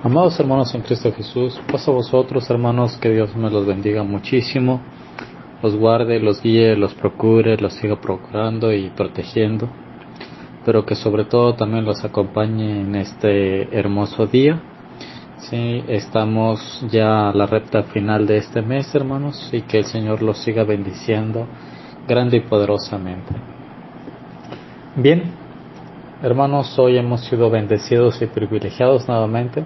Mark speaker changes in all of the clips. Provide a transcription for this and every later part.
Speaker 1: Amados hermanos en Cristo Jesús, paz a vosotros, hermanos, que Dios me los bendiga muchísimo, los guarde, los guíe, los procure, los siga procurando y protegiendo, pero que sobre todo también los acompañe en este hermoso día. Sí, estamos ya a la recta final de este mes, hermanos, y que el Señor los siga bendiciendo grande y poderosamente. Bien, hermanos, hoy hemos sido bendecidos y privilegiados nuevamente.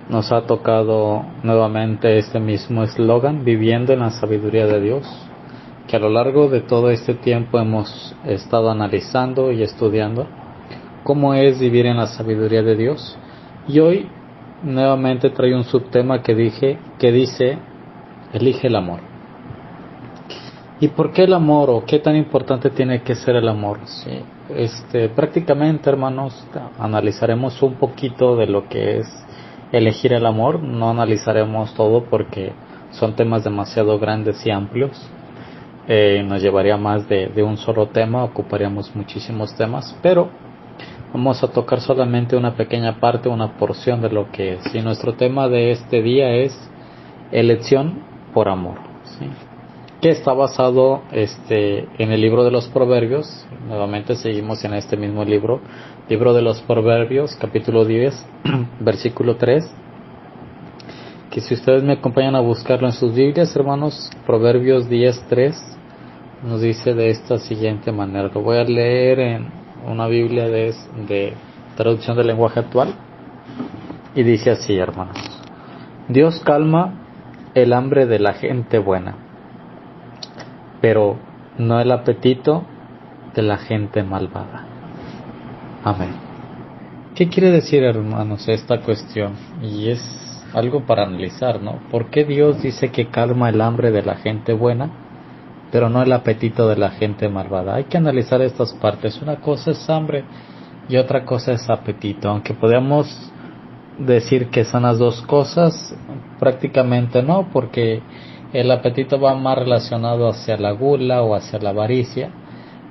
Speaker 1: Nos ha tocado nuevamente este mismo eslogan, viviendo en la sabiduría de Dios, que a lo largo de todo este tiempo hemos estado analizando y estudiando cómo es vivir en la sabiduría de Dios. Y hoy nuevamente traigo un subtema que dice, elige el amor. ¿Y por qué el amor, o qué tan importante tiene que ser el amor? Sí, prácticamente, hermanos, analizaremos un poquito de lo que es elegir el amor. No analizaremos todo porque son temas demasiado grandes y amplios. Nos llevaría más de un solo tema, ocuparíamos muchísimos temas, pero vamos a tocar solamente una pequeña parte, una porción de lo que es. Y nuestro tema de este día es elección por amor, ¿sí? Que está basado en el libro de los Proverbios. Nuevamente seguimos en este mismo libro de los Proverbios, capítulo 10, versículo 3, que si ustedes me acompañan a buscarlo en sus Biblias, hermanos, Proverbios 10, 3, nos dice de esta siguiente manera. Lo voy a leer en una Biblia de traducción del lenguaje actual, y dice así, hermanos: Dios calma el hambre de la gente buena, pero no el apetito de la gente malvada. Amén. ¿Qué quiere decir, hermanos, esta cuestión? Y es algo para analizar, ¿no? ¿Por qué Dios dice que calma el hambre de la gente buena, pero no el apetito de la gente malvada? Hay que analizar estas partes. Una cosa es hambre y otra cosa es apetito. Aunque podemos decir que son las dos cosas, prácticamente no, porque el apetito va más relacionado hacia la gula o hacia la avaricia,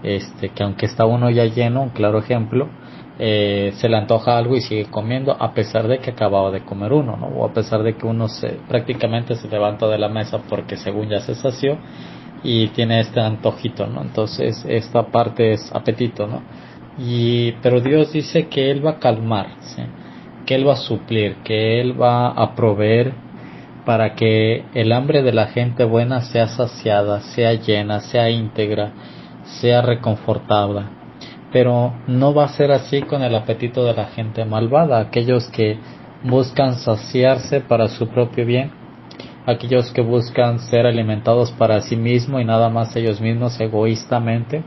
Speaker 1: que aunque está uno ya lleno, un claro ejemplo, se le antoja algo y sigue comiendo a pesar de que acababa de comer uno, ¿no? O a pesar de que uno prácticamente se levanta de la mesa porque según ya se sació y tiene este antojito, ¿no? Entonces esta parte es apetito, ¿no? Pero Dios dice que Él va a calmar, ¿sí? Que Él va a suplir, que Él va a proveer para que el hambre de la gente buena sea saciada, sea llena, sea íntegra, sea reconfortada. Pero no va a ser así con el apetito de la gente malvada, aquellos que buscan saciarse para su propio bien, aquellos que buscan ser alimentados para sí mismos y nada más ellos mismos egoístamente,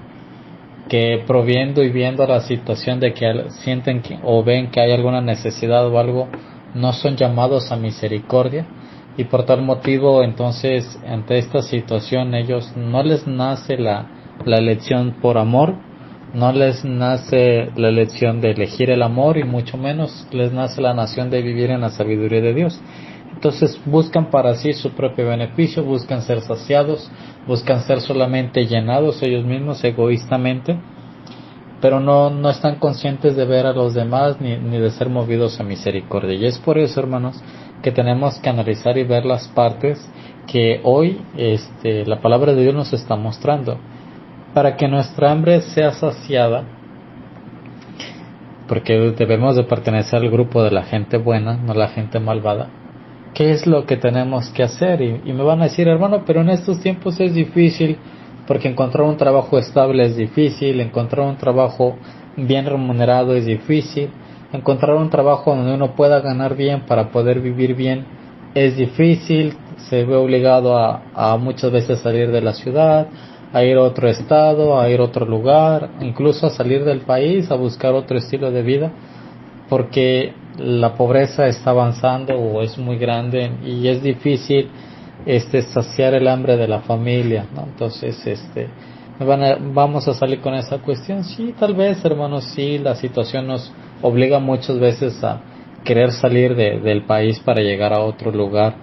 Speaker 1: que proviendo y viendo la situación de que sienten o ven que hay alguna necesidad o algo, no son llamados a misericordia, y por tal motivo entonces ante esta situación ellos no les nace la elección por amor, no les nace la elección de elegir el amor, y mucho menos les nace la nación de vivir en la sabiduría de Dios. Entonces buscan para sí su propio beneficio, buscan ser saciados, buscan ser solamente llenados ellos mismos egoístamente, pero no están conscientes de ver a los demás ni de ser movidos a misericordia. Y es por eso, hermanos, que tenemos que analizar y ver las partes que hoy la palabra de Dios nos está mostrando, para que nuestra hambre sea saciada, porque debemos de pertenecer al grupo de la gente buena, no la gente malvada. ¿Qué es lo que tenemos que hacer? Y me van a decir, hermano, pero en estos tiempos es difícil, porque encontrar un trabajo estable es difícil, encontrar un trabajo bien remunerado es difícil, encontrar un trabajo donde uno pueda ganar bien para poder vivir bien es difícil, se ve obligado a muchas veces salir de la ciudad, a ir a otro estado, a ir a otro lugar, incluso a salir del país, a buscar otro estilo de vida, porque la pobreza está avanzando o es muy grande y es difícil saciar el hambre de la familia, ¿no? Entonces vamos a salir con esa cuestión. Sí, tal vez, hermanos, sí, la situación nos obliga muchas veces a querer salir del país para llegar a otro lugar,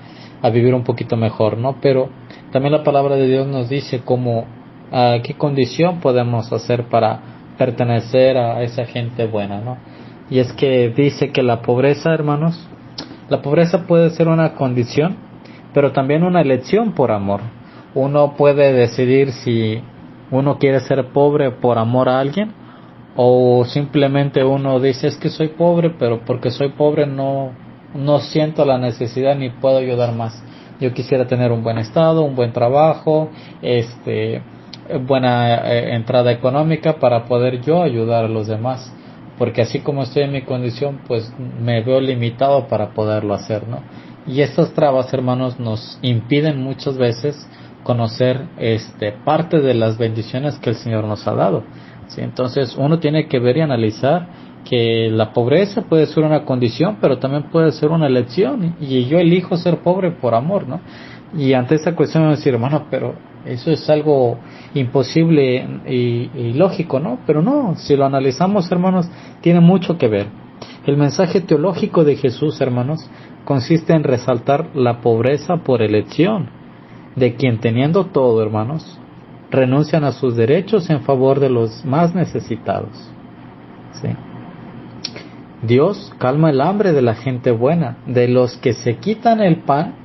Speaker 1: a vivir un poquito mejor, ¿no? Pero también la palabra de Dios nos dice qué condición podemos hacer para pertenecer a esa gente buena, ¿no? Y es que dice que la pobreza, hermanos, La pobreza puede ser una condición, pero también una elección por amor. Uno puede decidir si uno quiere ser pobre por amor a alguien, o simplemente uno dice, es que soy pobre, pero porque soy pobre no siento la necesidad ni puedo ayudar más. Yo quisiera tener un buen estado, un buen trabajo, buena entrada económica para poder yo ayudar a los demás, porque así como estoy en mi condición, pues me veo limitado para poderlo hacer, ¿no? Y estas trabas, hermanos, nos impiden muchas veces conocer parte de las bendiciones que el Señor nos ha dado. ¿Sí? Entonces uno tiene que ver y analizar que la pobreza puede ser una condición, pero también puede ser una elección, y yo elijo ser pobre por amor, ¿no? Y ante esa cuestión me decir, hermano, pero eso es algo imposible y lógico, ¿no? Pero no, si lo analizamos, hermanos, tiene mucho que ver. El mensaje teológico de Jesús, hermanos, consiste en resaltar la pobreza por elección, de quien teniendo todo, hermanos, renuncian a sus derechos en favor de los más necesitados. ¿Sí? Dios calma el hambre de la gente buena, de los que se quitan el pan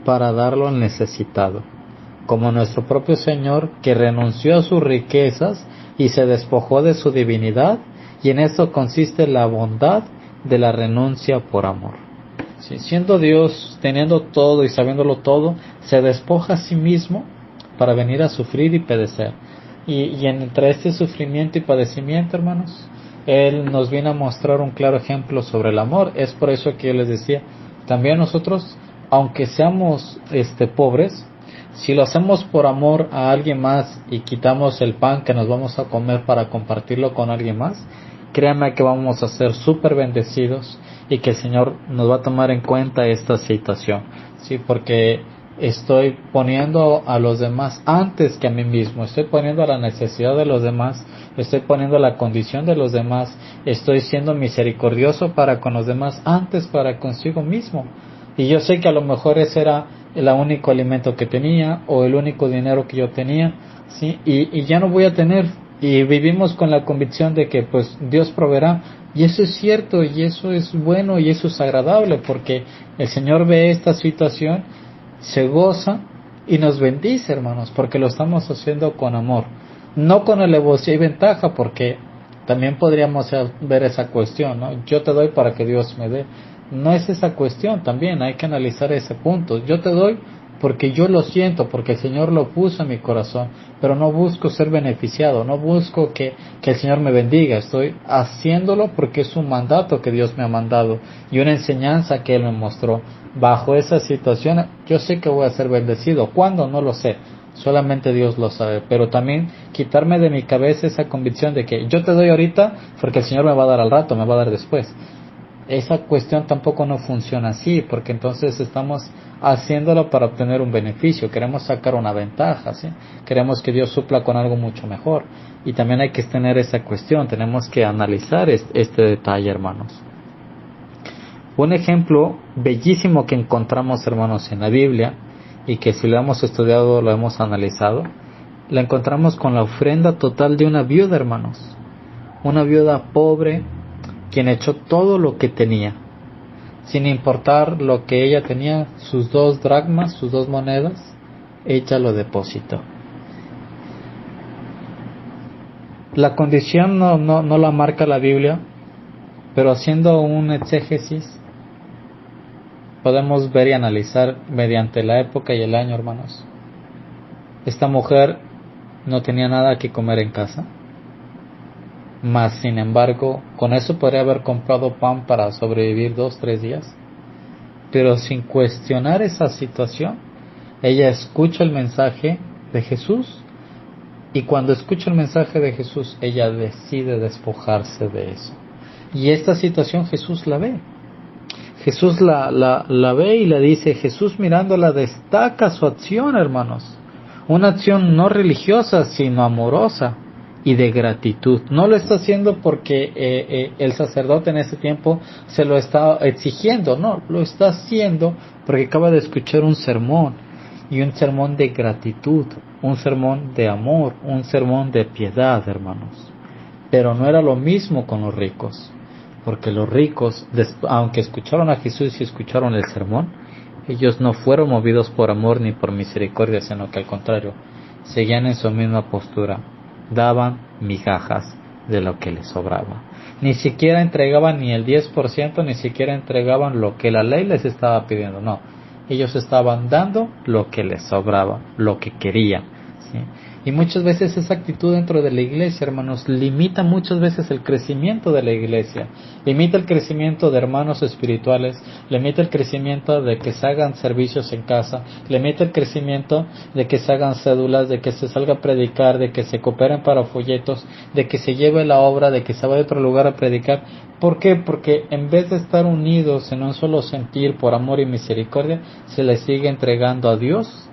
Speaker 1: para darlo al necesitado, como nuestro propio Señor, que renunció a sus riquezas y se despojó de su divinidad, y en esto consiste la bondad de la renuncia por amor. ¿Sí? Siendo Dios, teniendo todo y sabiéndolo todo, se despoja a sí mismo para venir a sufrir y padecer. Y entre este sufrimiento y padecimiento, hermanos, Él nos viene a mostrar un claro ejemplo sobre el amor. Es por eso que yo les decía, también nosotros, aunque seamos pobres, si lo hacemos por amor a alguien más y quitamos el pan que nos vamos a comer para compartirlo con alguien más, créanme que vamos a ser súper bendecidos y que el Señor nos va a tomar en cuenta esta situación, ¿sí? Porque estoy poniendo a los demás antes que a mí mismo, estoy poniendo a la necesidad de los demás, estoy poniendo la condición de los demás, estoy siendo misericordioso para con los demás antes para consigo mismo. Y yo sé que a lo mejor ese era el único alimento que tenía o el único dinero que yo tenía, ¿sí? Y ya no voy a tener, y vivimos con la convicción de que pues Dios proveerá, y eso es cierto, y eso es bueno, y eso es agradable, porque el Señor ve esta situación, se goza y nos bendice, hermanos, porque lo estamos haciendo con amor, no con alevosía y ventaja, porque también podríamos ver esa cuestión, ¿no? Yo te doy para que Dios me dé. No es esa cuestión, también hay que analizar ese punto. Yo te doy porque yo lo siento, porque el Señor lo puso en mi corazón, pero no busco ser beneficiado, no busco que el Señor me bendiga, estoy haciéndolo porque es un mandato que Dios me ha mandado y una enseñanza que Él me mostró. Bajo esa situación yo sé que voy a ser bendecido. ¿Cuándo? No lo sé, solamente Dios lo sabe, pero también quitarme de mi cabeza esa convicción de que yo te doy ahorita porque el Señor me va a dar al rato, me va a dar después. Esa cuestión tampoco no funciona así, porque entonces estamos haciéndolo para obtener un beneficio, queremos sacar una ventaja, ¿sí? Queremos que Dios supla con algo mucho mejor, y también hay que tener esa cuestión, tenemos que analizar este detalle, hermanos. Un ejemplo bellísimo que encontramos, hermanos, en la Biblia, y que si lo hemos estudiado, lo hemos analizado, la encontramos con la ofrenda total de una viuda, hermanos, una viuda pobre, quien echó todo lo que tenía, sin importar lo que ella tenía, sus 2 dracmas, sus 2 monedas, ella lo depositó. La condición no la marca la Biblia, pero haciendo un exégesis, podemos ver y analizar mediante la época y el año, hermanos. Esta mujer no tenía nada que comer en casa, mas sin embargo con eso podría haber comprado pan para sobrevivir 2-3 días, pero sin cuestionar esa situación, ella escucha el mensaje de Jesús, y cuando escucha el mensaje de Jesús, ella decide despojarse de eso, y esta situación Jesús la ve. Jesús la ve y le dice, Jesús mirándola destaca su acción, hermanos, una acción no religiosa sino amorosa y de gratitud. No lo está haciendo porque el sacerdote en ese tiempo se lo está exigiendo, no, lo está haciendo porque acaba de escuchar un sermón, y un sermón de gratitud, un sermón de amor, un sermón de piedad, hermanos. Pero no era lo mismo con los ricos. Porque los ricos, aunque escucharon a Jesús y escucharon el sermón, ellos no fueron movidos por amor ni por misericordia, sino que al contrario, seguían en su misma postura, daban migajas de lo que les sobraba. Ni siquiera entregaban ni el 10%, ni siquiera entregaban lo que la ley les estaba pidiendo, no. Ellos estaban dando lo que les sobraba, lo que querían, ¿sí? Y muchas veces esa actitud dentro de la iglesia, hermanos, limita muchas veces el crecimiento de la iglesia, limita el crecimiento de hermanos espirituales, limita el crecimiento de que se hagan servicios en casa, limita el crecimiento de que se hagan cédulas, de que se salga a predicar, de que se cooperen para folletos, de que se lleve la obra, de que se vaya a otro lugar a predicar. ¿Por qué? Porque en vez de estar unidos en un solo sentir por amor y misericordia, se les sigue entregando a Dios,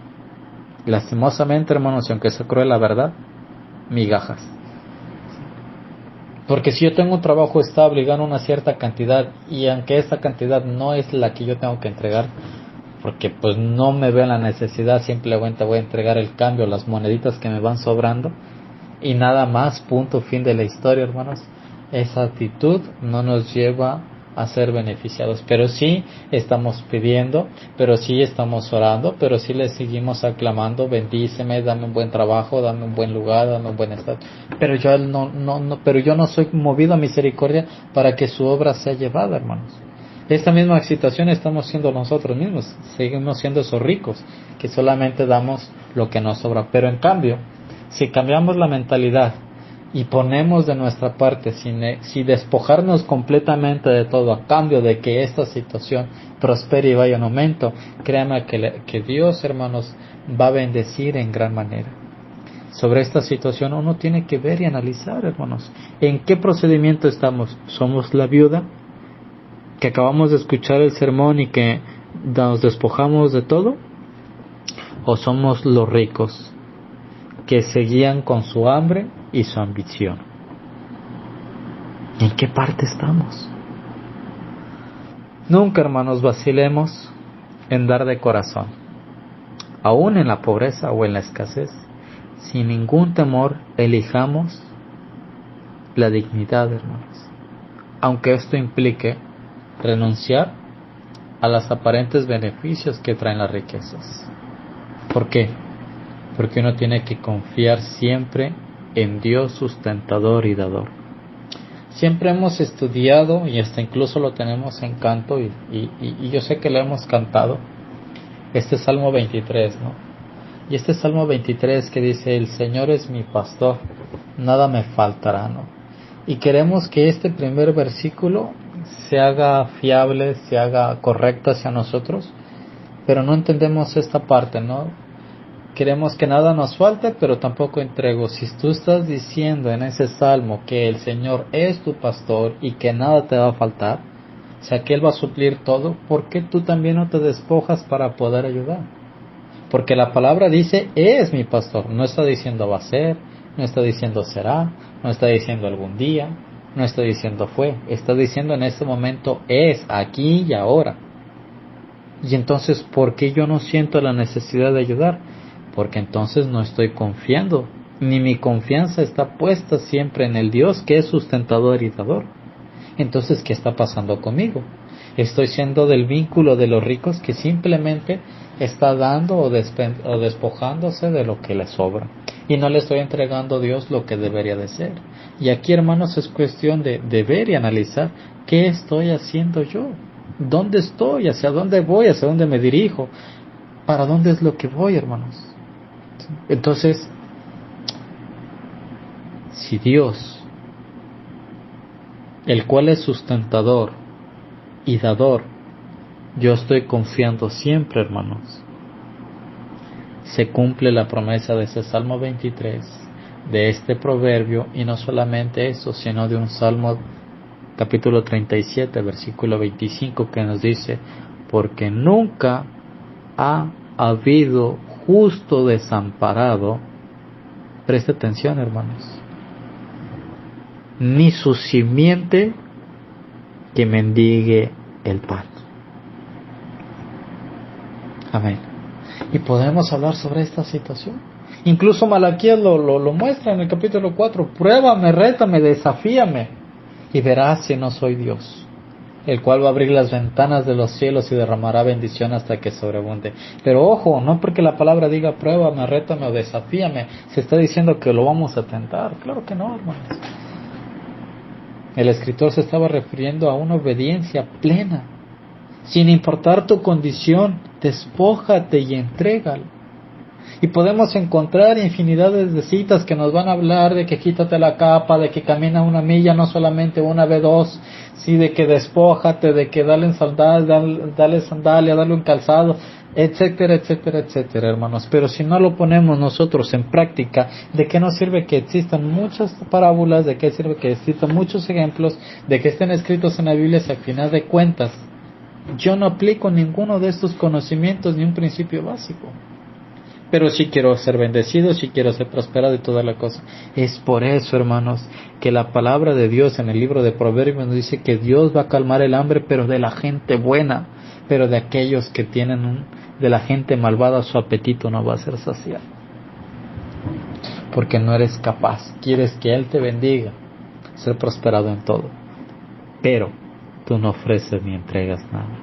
Speaker 1: lastimosamente, hermanos, y aunque sea cruel la verdad, migajas. Porque si yo tengo un trabajo estable y gano una cierta cantidad, y aunque esa cantidad no es la que yo tengo que entregar, porque pues no me veo en la necesidad, simplemente voy a entregar el cambio, las moneditas que me van sobrando, y nada más, punto, fin de la historia, hermanos. Esa actitud no nos lleva a ser beneficiados, pero sí estamos pidiendo, pero sí estamos orando, pero sí le seguimos aclamando: bendíceme, dame un buen trabajo, dame un buen lugar, dame un buen estado. Pero yo pero yo no soy movido a misericordia para que su obra sea llevada, hermanos. Esta misma situación estamos siendo nosotros mismos, seguimos siendo esos ricos que solamente damos lo que nos sobra. Pero en cambio, si cambiamos la mentalidad y ponemos de nuestra parte, si despojarnos completamente de todo a cambio de que esta situación prospere y vaya en aumento, créanme que Dios, hermanos, va a bendecir en gran manera. Sobre esta situación uno tiene que ver y analizar, hermanos, en qué procedimiento estamos. ¿Somos la viuda que acabamos de escuchar el sermón y que nos despojamos de todo? ¿O somos los ricos que seguían con su hambre y su ambición? ¿En qué parte estamos? Nunca, hermanos, vacilemos en dar de corazón, aún en la pobreza o en la escasez. Sin ningún temor elijamos la dignidad, hermanos, aunque esto implique renunciar a los aparentes beneficios que traen las riquezas. ¿Por qué? Porque uno tiene que confiar siempre en Dios sustentador y dador. Siempre hemos estudiado, y hasta incluso lo tenemos en canto, y yo sé que lo hemos cantado, este Salmo 23, ¿no? Y este Salmo 23 que dice: el Señor es mi pastor, nada me faltará, ¿no? Y queremos que este primer versículo se haga fiable, se haga correcto hacia nosotros, pero no entendemos esta parte, ¿no? Queremos que nada nos falte, pero tampoco entrego. Si tú estás diciendo en ese salmo que el Señor es tu pastor y que nada te va a faltar, o sea que Él va a suplir todo, ¿por qué tú también no te despojas para poder ayudar? Porque la palabra dice: es mi pastor. No está diciendo va a ser, no está diciendo será, no está diciendo algún día, no está diciendo fue. Está diciendo en este momento es, aquí y ahora. Y entonces, ¿por qué yo no siento la necesidad de ayudar? Porque entonces no estoy confiando, ni mi confianza está puesta siempre en el Dios que es sustentador y dador. Entonces, ¿qué está pasando conmigo? Estoy siendo del vínculo de los ricos que simplemente está dando o despojándose de lo que le sobra, y no le estoy entregando a Dios lo que debería de ser. Y aquí, hermanos, es cuestión de ver y analizar qué estoy haciendo yo, dónde estoy, hacia dónde voy, hacia dónde me dirijo, para dónde es lo que voy, hermanos. Entonces, si Dios, el cual es sustentador y dador, yo estoy confiando siempre, hermanos, se cumple la promesa de ese Salmo 23, de este proverbio, y no solamente eso, sino de un Salmo capítulo 37, versículo 25, que nos dice: porque nunca ha habido justo desamparado, preste atención, hermanos, ni su simiente que mendigue el pan. Amén. Y podemos hablar sobre esta situación. Incluso Malaquías lo muestra en el capítulo 4. Pruébame, rétame, desafíame. y verás si no soy Dios, el cual va a abrir las ventanas de los cielos y derramará bendición hasta que sobreabunde. Pero ojo, no porque la palabra diga pruébame, rétame o desafíame, se está diciendo que lo vamos a tentar. Claro que no, hermanos. El escritor se estaba refiriendo a una obediencia plena. Sin importar tu condición, despójate y entrégalo. Y podemos encontrar infinidades de citas que nos van a hablar de que quítate la capa, de que camina una milla, no solamente una, ve dos, sí, de que despójate, de que dale sandalia, dale un calzado, etcétera, etcétera, etcétera, hermanos. Pero si no lo ponemos nosotros en práctica, ¿de qué nos sirve que existan muchas parábolas? ¿De qué sirve que existan muchos ejemplos? ¿De que estén escritos en la Biblia si al final de cuentas yo no aplico ninguno de estos conocimientos ni un principio básico? Pero sí quiero ser bendecido, sí quiero ser prosperado y toda la cosa. Es por eso, hermanos, que la palabra de Dios en el libro de Proverbios nos dice que Dios va a calmar el hambre, pero de la gente buena, pero de aquellos que tienen de la gente malvada, su apetito no va a ser saciado. Porque no eres capaz, quieres que Él te bendiga, ser prosperado en todo, pero tú no ofreces ni entregas nada.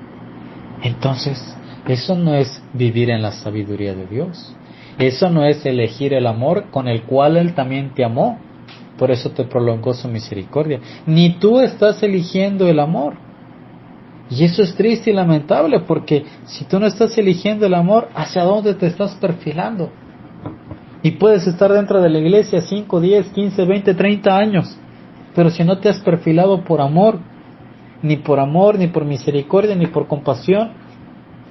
Speaker 1: Entonces, eso no es vivir en la sabiduría de Dios. Eso no es elegir el amor con el cual Él también te amó. Por eso te prolongó su misericordia. Ni tú estás eligiendo el amor. Y eso es triste y lamentable, porque si tú no estás eligiendo el amor, ¿hacia dónde te estás perfilando? Y puedes estar dentro de la iglesia 5, 10, 15, 20, 30 años. Pero si no te has perfilado por amor, ni por misericordia, ni por compasión,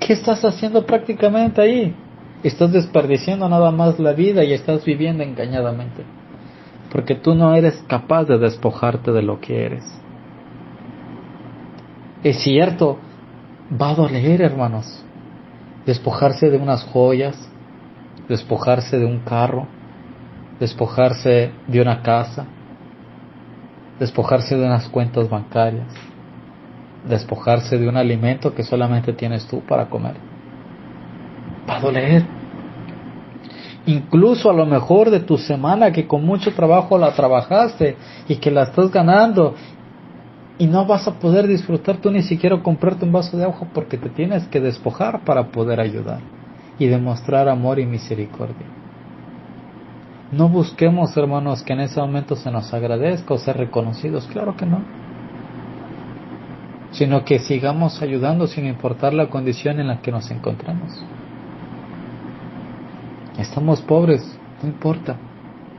Speaker 1: ¿qué estás haciendo prácticamente ahí? Estás desperdiciando nada más la vida y estás viviendo engañadamente. Porque tú no eres capaz de despojarte de lo que eres. Es cierto, va a doler, hermanos. Despojarse de unas joyas, despojarse de un carro, despojarse de una casa, despojarse de unas cuentas bancarias, despojarse de un alimento que solamente tienes tú para comer. Va a doler. Incluso a lo mejor de tu semana que con mucho trabajo la trabajaste y que la estás ganando y no vas a poder disfrutar tú ni siquiera comprarte un vaso de agua porque te tienes que despojar para poder ayudar y demostrar amor y misericordia. No busquemos, hermanos, que en ese momento se nos agradezca o ser reconocidos, claro que no, sino que sigamos ayudando sin importar la condición en la que nos encontramos. Estamos pobres, no importa,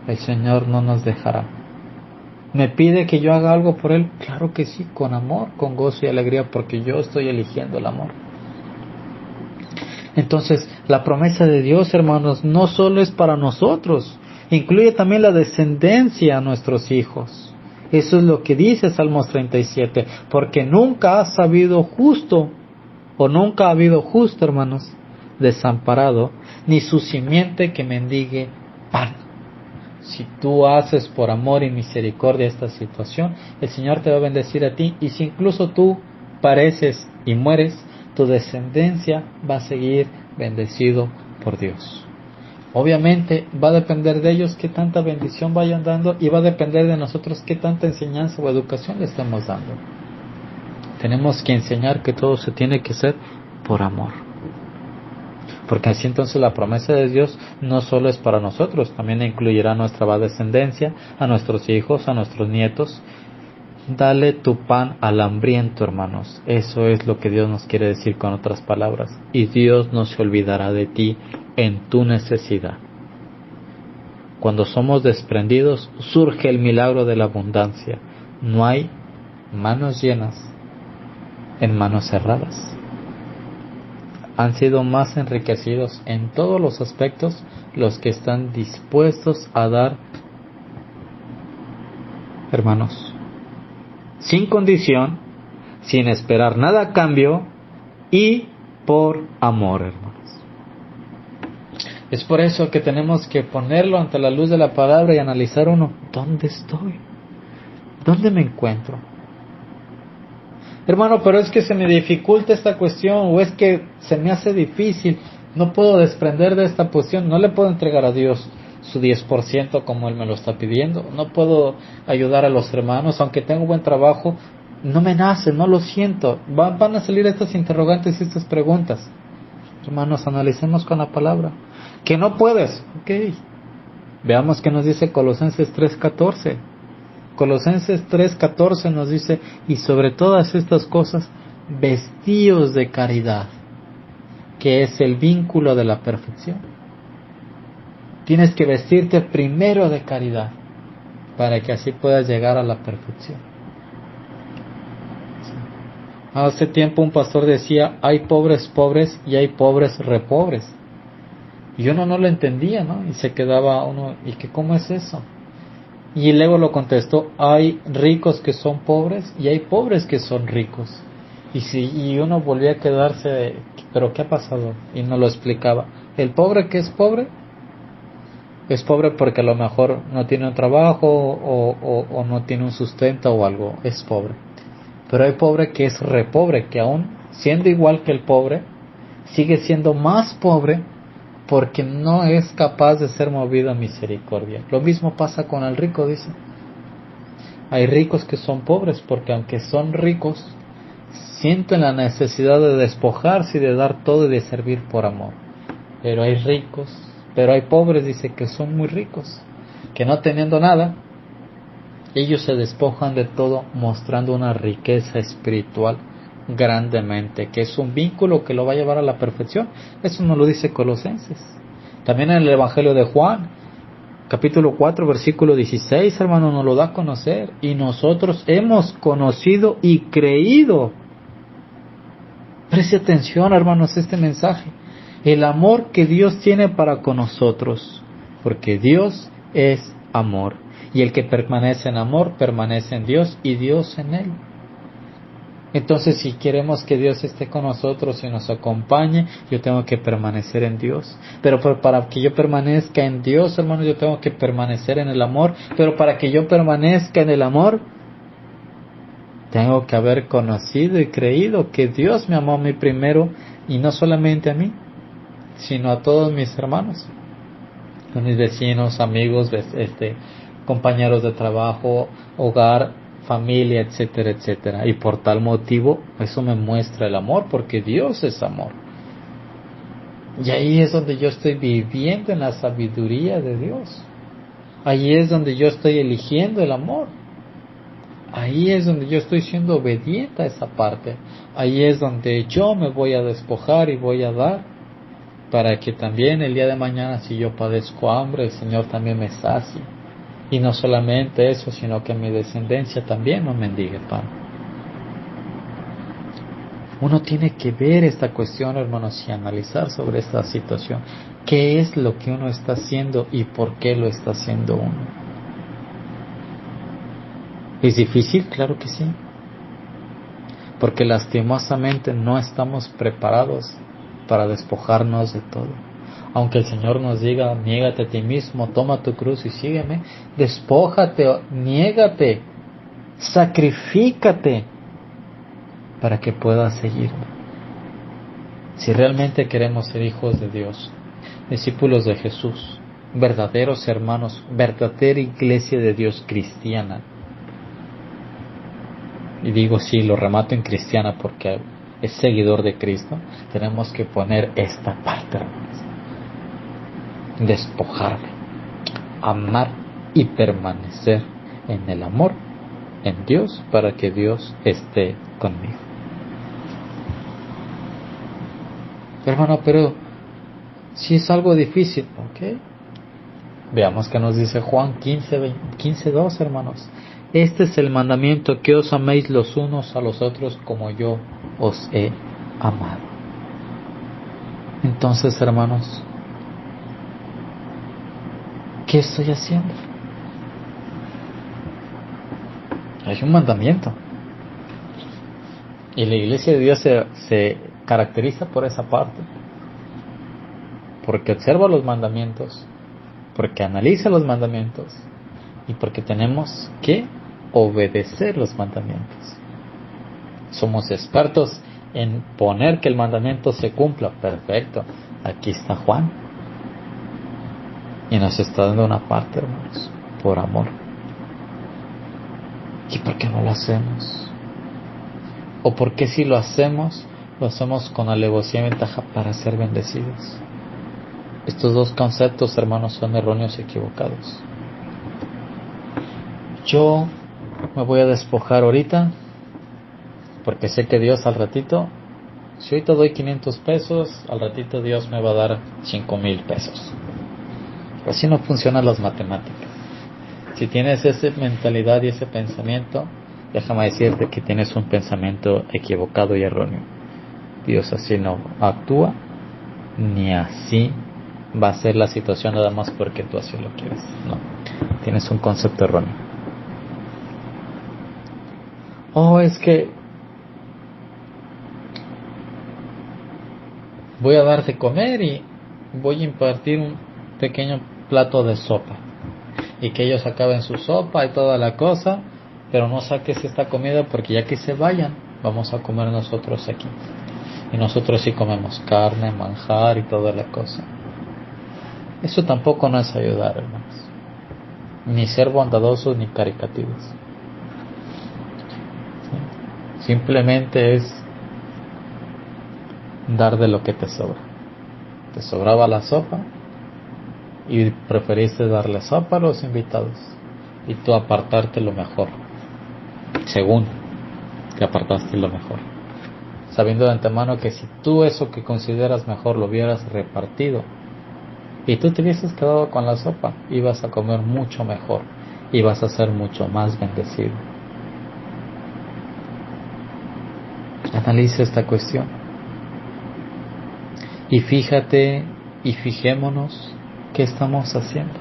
Speaker 1: el Señor no nos dejará. ¿Me pide que yo haga algo por Él? Claro que sí, con amor, con gozo y alegría, porque yo estoy eligiendo el amor. Entonces, la promesa de Dios, hermanos, no solo es para nosotros, incluye también la descendencia a nuestros hijos. Eso es lo que dice Salmos 37, porque nunca ha habido justo, hermanos, desamparado, ni su simiente que mendigue pan. Si tú haces por amor y misericordia esta situación, el Señor te va a bendecir a ti, y si incluso tú pareces y mueres, tu descendencia va a seguir bendecido por Dios. Obviamente va a depender de ellos qué tanta bendición vayan dando, y va a depender de nosotros qué tanta enseñanza o educación le estemos dando. Tenemos que enseñar que todo se tiene que hacer por amor. Porque así entonces la promesa de Dios no solo es para nosotros, también incluirá a nuestra descendencia, a nuestros hijos, a nuestros nietos. Dale tu pan al hambriento, hermanos. Eso es lo que Dios nos quiere decir con otras palabras. Y Dios no se olvidará de ti en tu necesidad. Cuando somos desprendidos, surge el milagro de la abundancia. No hay manos llenas en manos cerradas. Han sido más enriquecidos en todos los aspectos los que están dispuestos a dar, hermanos, sin condición, sin esperar nada a cambio y por amor, hermanos. Es por eso que tenemos que ponerlo ante la luz de la palabra y analizar uno, ¿dónde estoy? ¿Dónde me encuentro? Hermano, pero es que se me dificulta esta cuestión, o es que se me hace difícil, no puedo desprender de esta posición, no le puedo entregar a Dios su 10% como Él me lo está pidiendo. No puedo ayudar a los hermanos, aunque tengo buen trabajo, no me nace, no lo siento. Van a salir estas interrogantes y estas preguntas. Hermanos, analicemos con la palabra. Que no puedes, ok. Veamos qué nos dice Colosenses 3:14. Colosenses 3:14 nos dice, y sobre todas estas cosas, vestíos de caridad, que es el vínculo de la perfección. Tienes que vestirte primero de caridad, para que así puedas llegar a la perfección. Hace tiempo un pastor decía, hay pobres pobres y hay pobres repobres. Y uno no lo entendía, ¿no? Y se quedaba uno, ¿y qué cómo es eso? Y luego lo contestó, hay ricos que son pobres y hay pobres que son ricos. Y uno volvía a quedarse, ¿pero qué ha pasado? Y no lo explicaba. El pobre que es pobre porque a lo mejor no tiene un trabajo o no tiene un sustento o algo, es pobre. Pero hay pobre que es repobre, que aún siendo igual que el pobre, sigue siendo más pobre porque no es capaz de ser movido a misericordia. Lo mismo pasa con el rico, dice. Hay ricos que son pobres porque aunque son ricos, sienten la necesidad de despojarse y de dar todo y de servir por amor. Pero hay pobres, dice, que son muy ricos, que no teniendo nada, ellos se despojan de todo mostrando una riqueza espiritual grandemente, que es un vínculo que lo va a llevar a la perfección. Eso nos lo dice Colosenses. También en el Evangelio de Juan, capítulo 4, versículo 16, hermano, nos lo da a conocer. Y nosotros hemos conocido y creído. Preste atención, hermanos, a este mensaje. El amor que Dios tiene para con nosotros, porque Dios es amor. Y el que permanece en amor, permanece en Dios y Dios en él. Entonces, si queremos que Dios esté con nosotros y nos acompañe, yo tengo que permanecer en Dios. Pero para que yo permanezca en Dios, hermanos, yo tengo que permanecer en el amor. Pero para que yo permanezca en el amor, tengo que haber conocido y creído que Dios me amó a mí primero, y no solamente a mí, sino a todos mis hermanos, a mis vecinos, amigos, compañeros de trabajo, hogar, familia, etcétera, etcétera. Y por tal motivo, eso me muestra el amor, porque Dios es amor. Y ahí es donde yo estoy viviendo en la sabiduría de Dios. Ahí es donde yo estoy eligiendo el amor. Ahí es donde yo estoy siendo obediente a esa parte. Ahí es donde yo me voy a despojar y voy a dar, para que también el día de mañana, si yo padezco hambre, el Señor también me sacie. Y no solamente eso, sino que mi descendencia también no mendigue pan. Uno tiene que ver esta cuestión, hermanos, y analizar sobre esta situación. ¿Qué es lo que uno está haciendo y por qué lo está haciendo uno? ¿Es difícil? Claro que sí. Porque lastimosamente no estamos preparados para despojarnos de todo. Aunque el Señor nos diga, niégate a ti mismo, toma tu cruz y sígueme, despójate, niégate, sacrifícate para que puedas seguirme. Si realmente queremos ser hijos de Dios, discípulos de Jesús, verdaderos hermanos, verdadera iglesia de Dios cristiana, y digo sí, lo remato en cristiana porque es seguidor de Cristo, tenemos que poner esta parte, hermanos. Despojarme, amar y permanecer en el amor, en Dios, para que Dios esté conmigo. Hermano, pero si es algo difícil, ¿ok? Veamos qué nos dice Juan 15:2, hermanos. Este es el mandamiento, que os améis los unos a los otros como yo os he amado. Entonces, hermanos, ¿qué estoy haciendo? Hay un mandamiento. Y la iglesia de Dios se caracteriza por esa parte. Porque observa los mandamientos, porque analiza los mandamientos y porque tenemos que obedecer los mandamientos. Somos expertos en poner que el mandamiento se cumpla. Perfecto. Aquí está Juan. Y nos está dando una parte, hermanos, por amor. ¿Y por qué no lo hacemos? ¿O por qué si lo hacemos con alevosía y ventaja para ser bendecidos? Estos dos conceptos, hermanos, son erróneos y equivocados. Yo me voy a despojar ahorita, porque sé que Dios al ratito, si hoy te doy 500 pesos, al ratito Dios me va a dar 5,000 pesos. Así no funcionan las matemáticas. Si tienes esa mentalidad y ese pensamiento, déjame decirte que tienes un pensamiento equivocado y erróneo. Dios así no actúa, ni así va a ser la situación nada más porque tú así lo quieres. No, tienes un concepto erróneo. Es que voy a dar de comer y voy a impartir un pequeño plato de sopa. Y que ellos acaben su sopa y toda la cosa, pero no saques esta comida porque ya que se vayan, vamos a comer nosotros aquí. Y nosotros sí comemos carne, manjar y toda la cosa. Eso tampoco no es ayudar, hermanos. Ni ser bondadosos ni caritativos. Simplemente es dar de lo que te sobra. Te sobraba la sopa y preferiste darle sopa a los invitados y tú apartarte lo mejor, según te apartaste lo mejor, sabiendo de antemano que si tú eso que consideras mejor lo hubieras repartido y tú te hubieses quedado con la sopa, ibas a comer mucho mejor, ibas a ser mucho más bendecido. Analiza esta cuestión y fíjate y fijémonos qué estamos haciendo.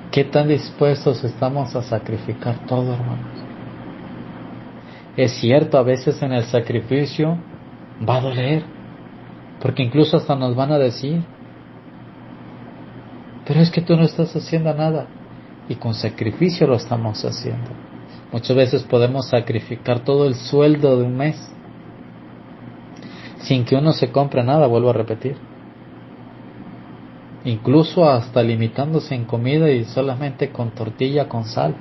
Speaker 1: ¿Qué tan dispuestos estamos a sacrificar todo, hermanos? Es cierto, a veces en el sacrificio va a doler, porque incluso hasta nos van a decir, pero es que tú no estás haciendo nada, y con sacrificio lo estamos haciendo. Muchas veces podemos sacrificar todo el sueldo de un mes, sin que uno se compre nada, vuelvo a repetir. Incluso hasta limitándose en comida y solamente con tortilla con sal,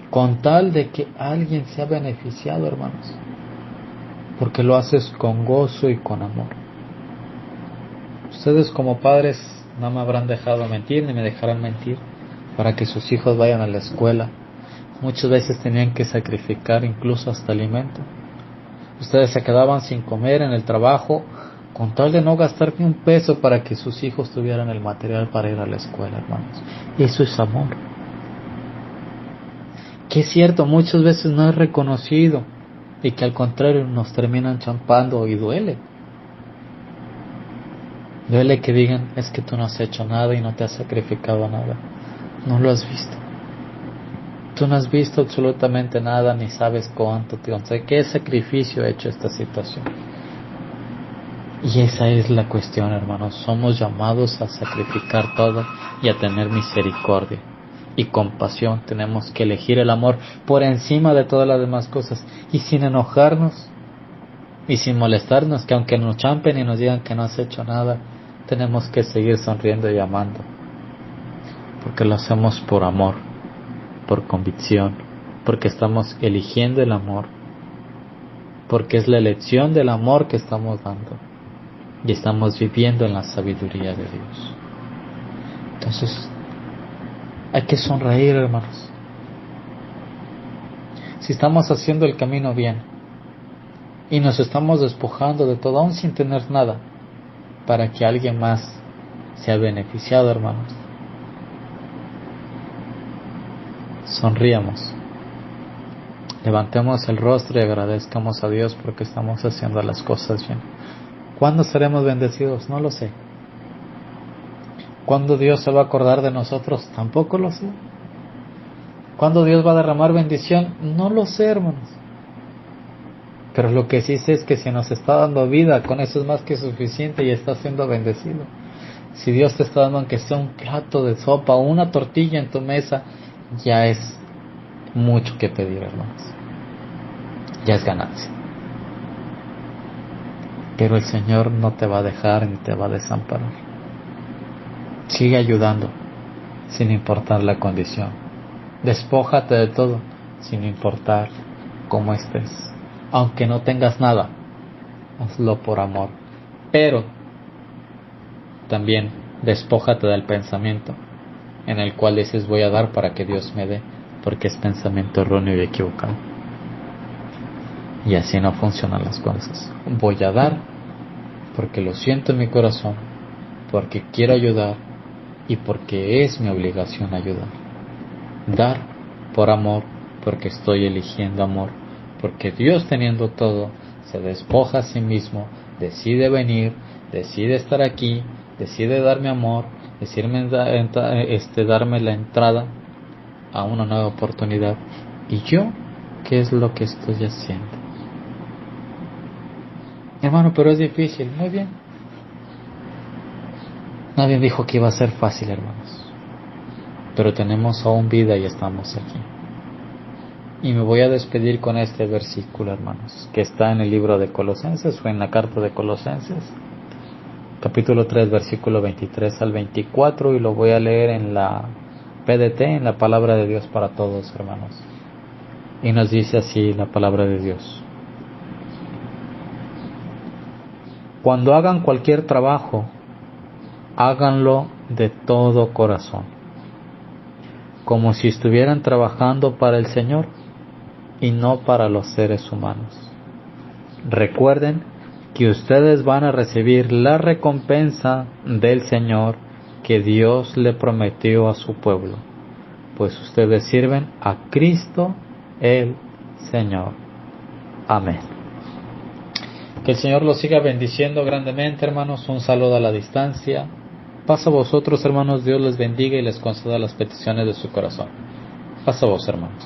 Speaker 1: con tal de que alguien sea beneficiado, hermanos, porque lo haces con gozo y con amor. Ustedes como padres no me habrán dejado mentir ni me dejarán mentir para que sus hijos vayan a la escuela. Muchas veces tenían que sacrificar incluso hasta alimento. Ustedes se quedaban sin comer en el trabajo con tal de no gastar ni un peso para que sus hijos tuvieran el material para ir a la escuela, hermanos. Eso es amor. Que es cierto, muchas veces no es reconocido y que al contrario nos terminan champando y duele. Duele que digan, es que tú no has hecho nada y no te has sacrificado nada. No lo has visto. Tú no has visto absolutamente nada ni sabes cuánto qué sacrificio ha hecho esta situación. Y esa es la cuestión, hermanos. Somos llamados a sacrificar todo y a tener misericordia y compasión. Tenemos que elegir el amor por encima de todas las demás cosas y sin enojarnos y sin molestarnos, que aunque nos champen y nos digan que no has hecho nada, tenemos que seguir sonriendo y amando, porque lo hacemos por amor, por convicción, porque estamos eligiendo el amor, porque es la elección del amor que estamos dando y estamos viviendo en la sabiduría de Dios. Entonces hay que sonreír, hermanos. Si estamos haciendo el camino bien y nos estamos despojando de todo, aún sin tener nada, para que alguien más sea beneficiado, hermanos, sonríamos, levantemos el rostro y agradezcamos a Dios porque estamos haciendo las cosas bien. ¿Cuándo seremos bendecidos? No lo sé. ¿Cuándo Dios se va a acordar de nosotros? Tampoco lo sé. ¿Cuándo Dios va a derramar bendición? No lo sé, hermanos. Pero lo que sí sé es que si nos está dando vida, con eso es más que suficiente y está siendo bendecido. Si Dios te está dando aunque sea un plato de sopa o una tortilla en tu mesa, ya es mucho que pedir, hermanos. Ya es ganancia. Pero el Señor no te va a dejar ni te va a desamparar. Sigue ayudando, sin importar la condición. Despójate de todo, sin importar cómo estés. Aunque no tengas nada, hazlo por amor. Pero también despójate del pensamiento en el cual dices voy a dar para que Dios me dé, porque es pensamiento erróneo y equivocado. Y así no funcionan las cosas. Voy a dar porque lo siento en mi corazón, porque quiero ayudar y porque es mi obligación ayudar. Dar por amor, porque estoy eligiendo amor, porque Dios, teniendo todo, se despoja a sí mismo, decide venir, decide estar aquí, decide darme amor, darme la entrada a una nueva oportunidad. ¿Y yo qué es lo que estoy haciendo? Hermano, pero es difícil. Muy bien. Nadie dijo que iba a ser fácil, hermanos. Pero tenemos aún vida y estamos aquí. Y me voy a despedir con este versículo, hermanos, que está en el libro de Colosenses o en la carta de Colosenses, capítulo 3, versículo 23 al 24, y lo voy a leer en la PDT, en la palabra de Dios para todos, hermanos. Y nos dice así la palabra de Dios: cuando hagan cualquier trabajo, háganlo de todo corazón, como si estuvieran trabajando para el Señor y no para los seres humanos. Recuerden que ustedes van a recibir la recompensa del Señor que Dios le prometió a su pueblo, pues ustedes sirven a Cristo el Señor. Amén. Que el Señor los siga bendiciendo grandemente, hermanos. Un saludo a la distancia. Paz a vosotros, hermanos. Dios les bendiga y les conceda las peticiones de su corazón. Paz a vos, hermanos.